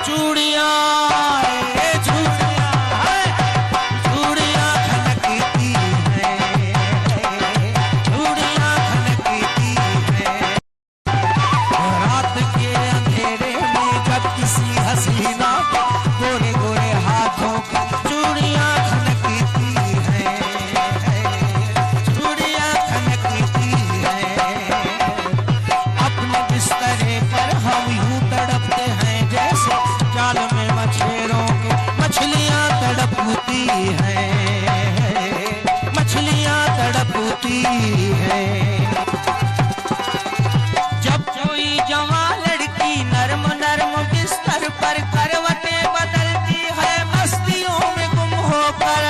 चूड़ियां खनकती है, चूड़ियां खनकती है। रात के अंधेरे में जब किसी हसीना के गोरे गोरे हाथों की चूड़ियां खनकती है, चूड़ियां खनकती है। अपने बिस्तरे पर हम यूं तड़पते हैं जैसे जाल में मछेरों के मछलियां तड़पती हैं, मछलियां तड़पती हैं। जब कोई जवान लड़की नरम नरम बिस्तर पर करवटें बदलती है मस्तियों में गुम होकर,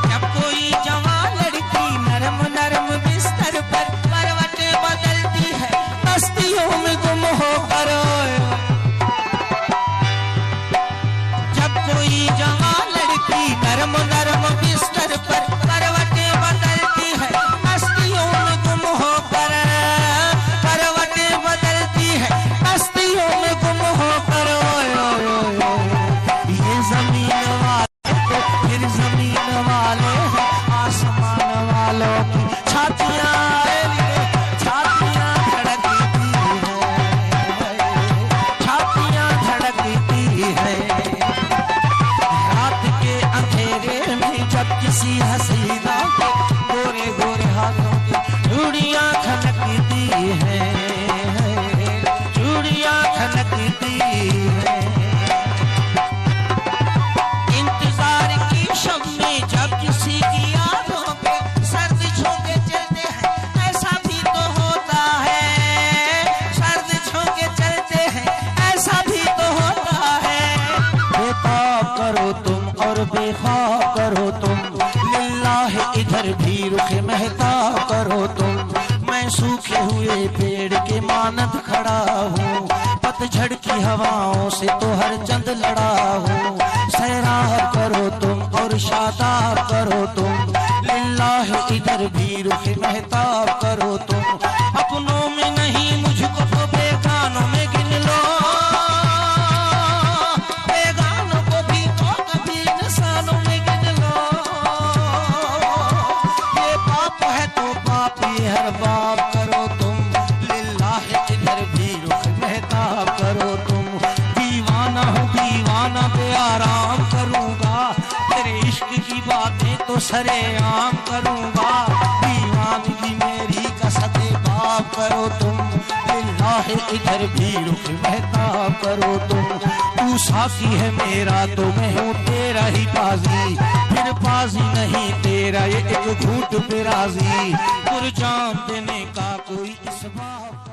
जब कोई जवान लड़की नरम नरम बिस्तर पर करवटें बदलती है मस्तियों में गुम होकर, जब कोई जवान लड़की नरम नरम बिस्तर पर करवटें बदलती है मस्तियों में गुम होकर, करवटें बदलती है मस्तियों में गुम होकर। ये जमीन वाले तो फिर जमीन वाले हैं, आसमान वालों की छातियां छातियां धड़कती है, छातियां धड़कती है। रात के अंधेरे में जब किसी हसीना के गोरे गोरे हाथों की चूड़ियां खनकती है, चूड़ियां खनकती है। इंतजार की शब में जब किसी की आंखों पे सर्द झोंके चलते हैं ऐसा भी तो होता है, सर्द झोंके चलते हैं ऐसा भी तो होता है। बेताब करो तुम और बेख्वाब करो तुम, लिल्लाह इधर भी रुख महताब करो तुम। मैं सूखे हुए पेड़ के मानद खड़ा हूँ, पतझड़ की हवाओं से तो हर चंद लड़ा हूँ। सैराब करो तुम और शादाब करो तुम, लिल्लाह इधर भी रुख महताब करो तुम। अपनों में नहीं मुझको तो बेगानों में गिन लो, बेगानों को भी तो कभी इंसानों में गिन लो। ये पाप है तो पाप ये हर बाप करो तुम, लिल्लाह इधर भी रुख महताब करो तुम। दीवाना हूँ दीवाना पे आराम करूँगा, तेरे इश्क की बातें तो सरेआम करूँगा। दीवानगी मेरी कसते बाप करो तुम, लिल्लाह इधर भी रुख महताब करो तुम। तू साथी है मेरा तो मैं हूँ तेरा ही बाजी, फिर बाजी नहीं तेरा ये एक घूंट पे राजी। कुर्बान देने का कोई इस बात